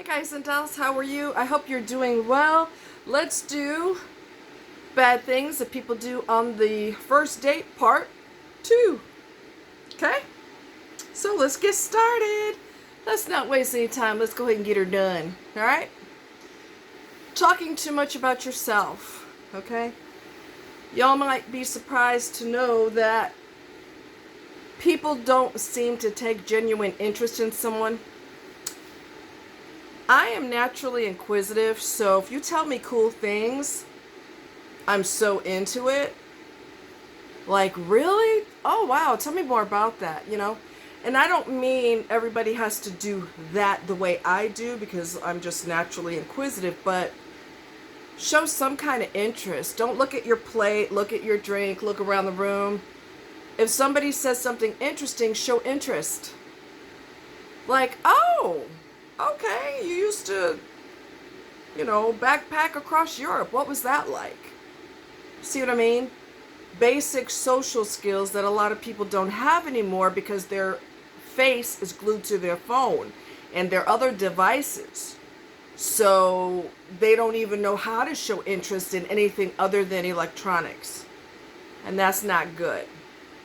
Hi guys and dolls, how are you? I hope you're doing well. Let's do bad things that people do on the first date part 2. Okay? So let's get started. Let's not waste any time. Let's go ahead and get her done. Alright? Talking too much about yourself. Okay? Y'all might be surprised to know that people don't seem to take genuine interest in someone. I am naturally inquisitive, so if you tell me cool things, I'm so into it. Like, really? Oh, wow, tell me more about that, you know? And I don't mean everybody has to do that the way I do, because I'm just naturally inquisitive, but show some kind of interest. Don't look at your plate, look at your drink, look around the room. If somebody says something interesting, show interest. Like, oh, okay, you used to, backpack across Europe. What was that like? See what I mean? Basic social skills that a lot of people don't have anymore because their face is glued to their phone and their other devices. So they don't even know how to show interest in anything other than electronics. And that's not good.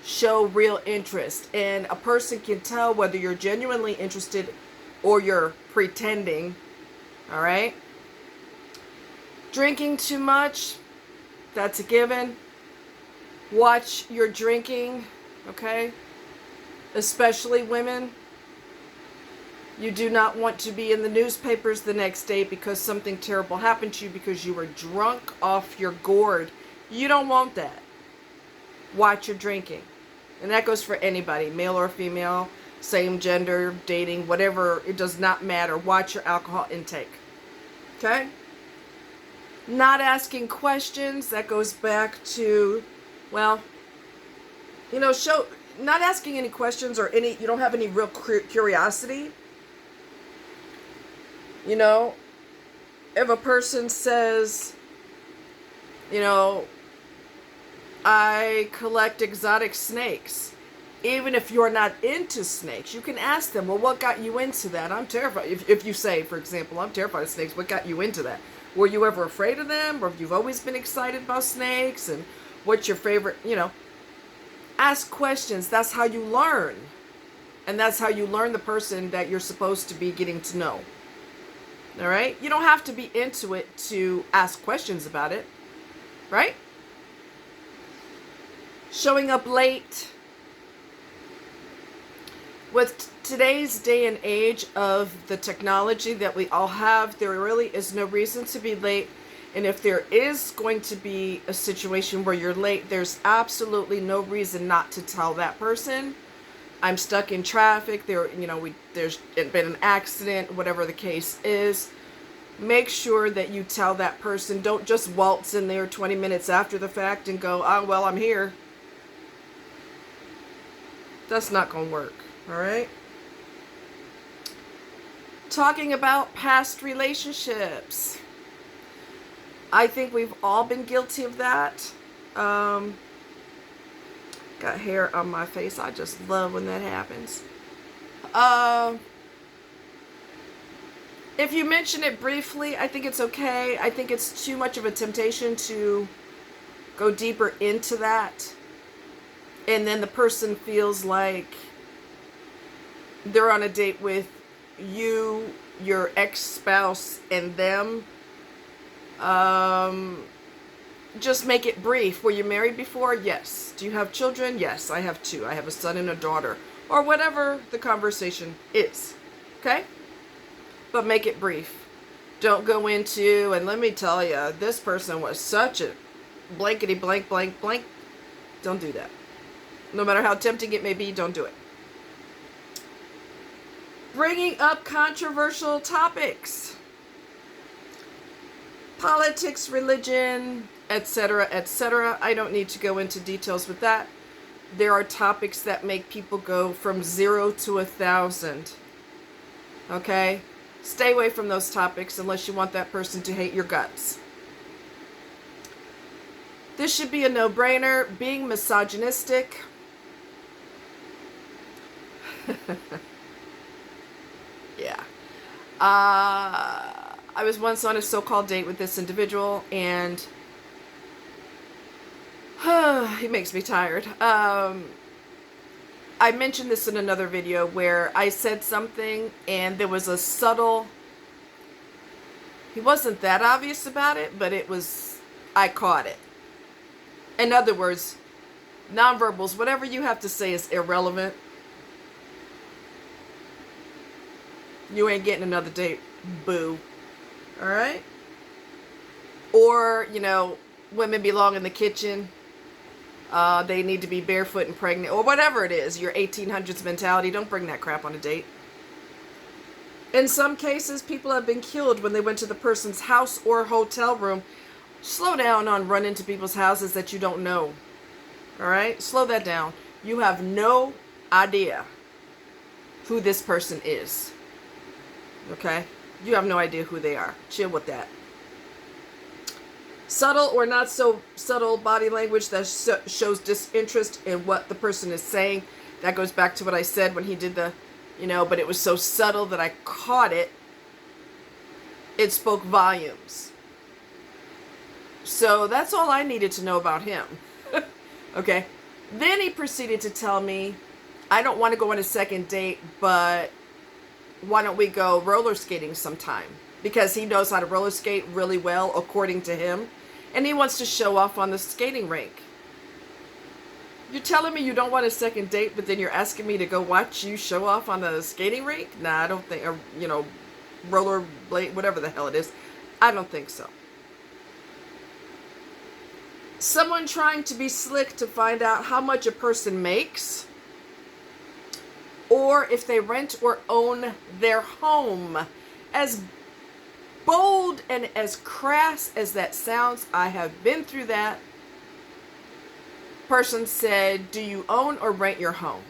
Show real interest. And a person can tell whether you're genuinely interested or you're pretending. All right? Drinking too much, that's a given. Watch your drinking, okay? Especially women. You do not want to be in the newspapers the next day because something terrible happened to you because you were drunk off your gourd. You don't want that. Watch your drinking. And that goes for anybody, male or female, same gender, dating, whatever. It does not matter. Watch your alcohol intake. Okay? Not asking questions. That goes back to, well, not asking any questions or you don't have any real curiosity. If a person says, I collect exotic snakes. Even if you're not into snakes, you can ask them, well, what got you into that? I'm terrified. If you say, for example, I'm terrified of snakes, what got you into that? Were you ever afraid of them? Or have you always been excited about snakes? And what's your favorite, Ask questions. That's how you learn. And that's how you learn the person that you're supposed to be getting to know. All right? You don't have to be into it to ask questions about it. Right? Showing up late. With today's day and age of the technology that we all have, there really is no reason to be late. And if there is going to be a situation where you're late, there's absolutely no reason not to tell that person, I'm stuck in traffic, there's been an accident, whatever the case is. Make sure that you tell that person. Don't just waltz in there 20 minutes after the fact and go, oh, well, I'm here. That's not going to work. All right. Talking about past relationships. I think we've all been guilty of that. Got hair on my face. I just love when that happens. If you mention it briefly, I think it's okay. I think it's too much of a temptation to go deeper into that. And then the person feels like they're on a date with you, your ex-spouse, and them. Just make it brief. Were you married before? Yes. Do you have children? Yes, I have 2. I have a son and a daughter. Or whatever the conversation is. Okay? But make it brief. Don't go into, and let me tell you, this person was such a blankety blank blank blank. Don't do that. No matter how tempting it may be, don't do it. Bringing up controversial topics. Politics, religion, etc., etc. I don't need to go into details with that. There are topics that make people go from 0 to 1,000. Okay? Stay away from those topics unless you want that person to hate your guts. This should be a no-brainer. Being misogynistic. Yeah. I was once on a so-called date with this individual, and he makes me tired. I mentioned this in another video where I said something and there was a subtle, he wasn't that obvious about it, but I caught it. In other words, nonverbals, whatever you have to say is irrelevant. You ain't getting another date, boo. Alright? Or, women belong in the kitchen. They need to be barefoot and pregnant, or whatever it is, your 1800s mentality. Don't bring that crap on a date. In some cases, people have been killed when they went to the person's house or hotel room. Slow down on running to people's houses that you don't know. Alright? Slow that down. You have no idea who this person is. Okay? You have no idea who they are. Chill with that. Subtle or not so subtle body language that shows disinterest in what the person is saying. That goes back to what I said when he did the, but it was so subtle that I caught it. It spoke volumes. So that's all I needed to know about him. Okay. Then he proceeded to tell me, I don't want to go on a second date, but why don't we go roller skating sometime? Because he knows how to roller skate really well, according to him. And he wants to show off on the skating rink. You're telling me you don't want a second date, but then you're asking me to go watch you show off on the skating rink? Nah, I don't think, roller blade, whatever the hell it is. I don't think so. Someone trying to be slick to find out how much a person makes, or if they rent or own their home. As bold and as crass as that sounds, I have been through that. Person said, do you own or rent your home?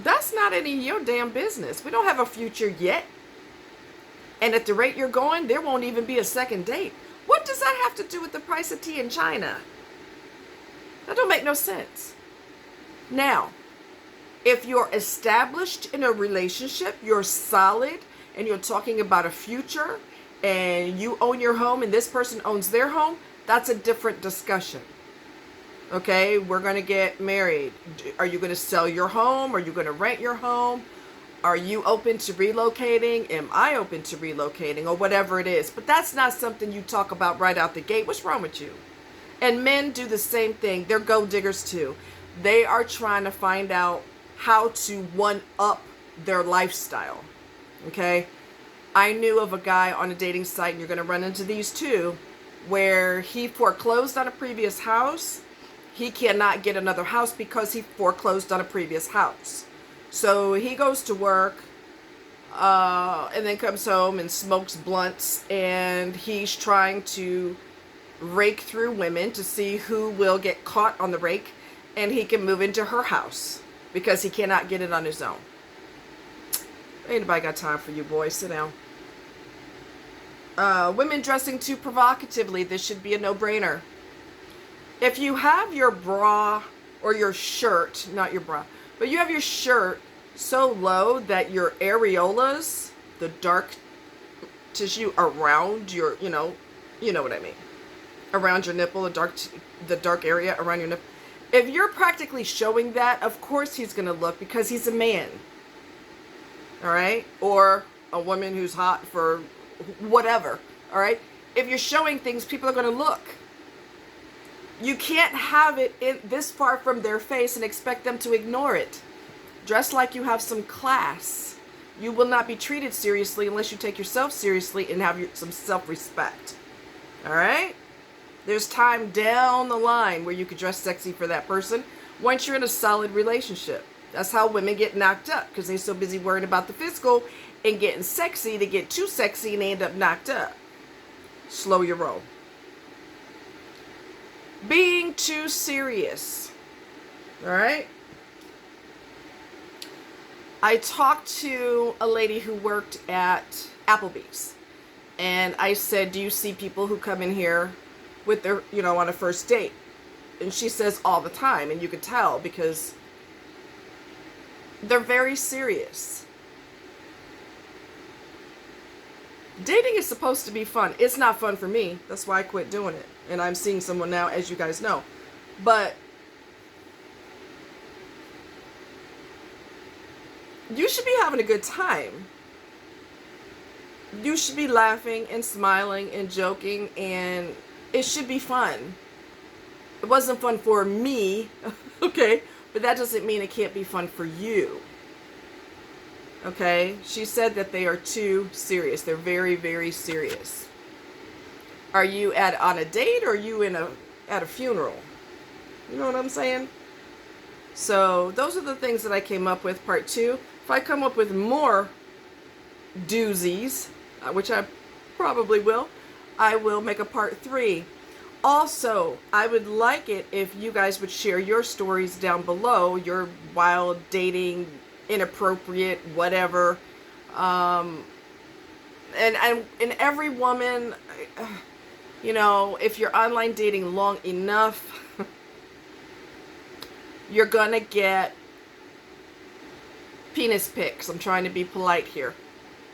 That's not any of your damn business. We don't have a future yet. And at the rate you're going, there won't even be a second date. What does that have to do with the price of tea in China? That don't make no sense. Now, if you're established in a relationship, you're solid, and you're talking about a future, and you own your home and this person owns their home, that's a different discussion. Okay, we're going to get married. Are you going to sell your home? Are you going to rent your home? Are you open to relocating? Am I open to relocating? Or whatever it is. But that's not something you talk about right out the gate. What's wrong with you? And men do the same thing. They're gold diggers too. They are trying to find out how to one-up their lifestyle. Okay? I knew of a guy on a dating site, and you're going to run into these too, where he foreclosed on a previous house. He cannot get another house because he foreclosed on a previous house. So he goes to work and then comes home and smokes blunts, and he's trying to rake through women to see who will get caught on the rake, and he can move into her house because he cannot get it on his own. Ain't nobody got time for you, boys. Sit down. Women dressing too provocatively. This should be a no-brainer. If you have your bra or your shirt, not your bra, but you have your shirt so low that your areolas, the dark tissue around your, you know what I mean, around your nipple, the dark area around your nipple. If you're practically showing that, of course he's going to look, because he's a man. All right? Or a woman who's hot for whatever. All right? If you're showing things, people are going to look. You can't have it in this far from their face and expect them to ignore it. Dress like you have some class. You will not be treated seriously unless you take yourself seriously and have some self-respect. All right? There's time down the line where you could dress sexy for that person once you're in a solid relationship. That's how women get knocked up, because they're so busy worrying about the physical and getting sexy. They get too sexy and they end up knocked up. Slow your roll. Being too serious. All right? I talked to a lady who worked at Applebee's, and I said, do you see people who come in here with their, on a first date? And she says all the time, and you could tell, because They're very serious. Dating is supposed to be fun. It's not fun for me. That's why I quit doing it. And I'm seeing someone now, as you guys know. But you should be having a good time. You should be laughing and smiling and joking, and it should be fun. It wasn't fun for me, okay? But that doesn't mean it can't be fun for you. Okay? She said that they are too serious. They're very, very serious. Are you on a date, or are you at a funeral? You know what I'm saying? So those are the things that I came up with, part 2. If I come up with more doozies, which I probably will, I will make a part 3. Also, I would like it if you guys would share your stories down below, your wild dating, inappropriate, whatever. And every woman, you know, if you're online dating long enough, you're gonna get penis pics. I'm trying to be polite here.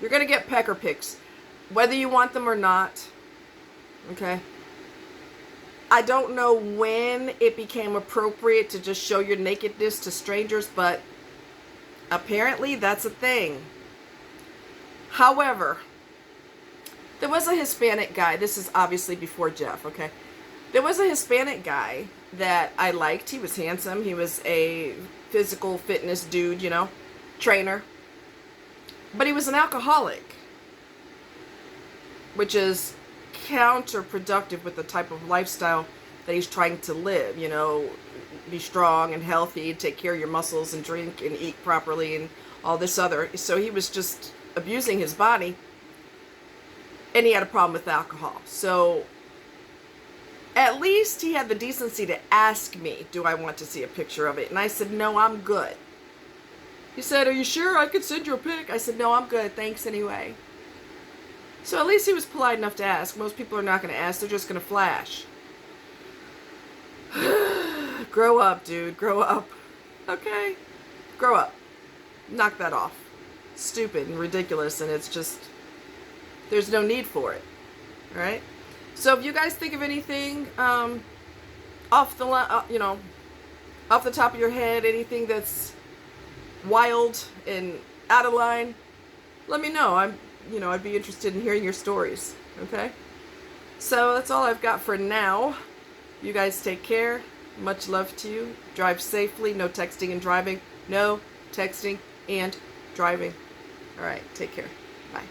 You're gonna get pecker pics, whether you want them or not. Okay? I don't know when it became appropriate to just show your nakedness to strangers, but apparently that's a thing. However, there was a Hispanic guy. This is obviously before Jeff, okay? There was a Hispanic guy that I liked. He was handsome. He was a physical fitness dude, you know, trainer. But he was an alcoholic, which is counterproductive with the type of lifestyle that he's trying to live. You know, be strong and healthy, take care of your muscles, and drink and eat properly and all this other. So he was just abusing his body, and he had a problem with alcohol. So at least he had the decency to ask me, do I want to see a picture of it? And I said, no, I'm good. He said, are you sure I could send you a pic? I said, no, I'm good, thanks anyway. So at least he was polite enough to ask. Most people are not going to ask. They're just going to flash. Grow up, dude. Grow up. Okay? Grow up. Knock that off. Stupid and ridiculous, and it's just, there's no need for it. Alright? So if you guys think of anything off the top of your head, anything that's wild and out of line, let me know. I'd be interested in hearing your stories, okay? So that's all I've got for now. You guys take care. Much love to you. Drive safely. No texting and driving. No texting and driving. All right, take care. Bye.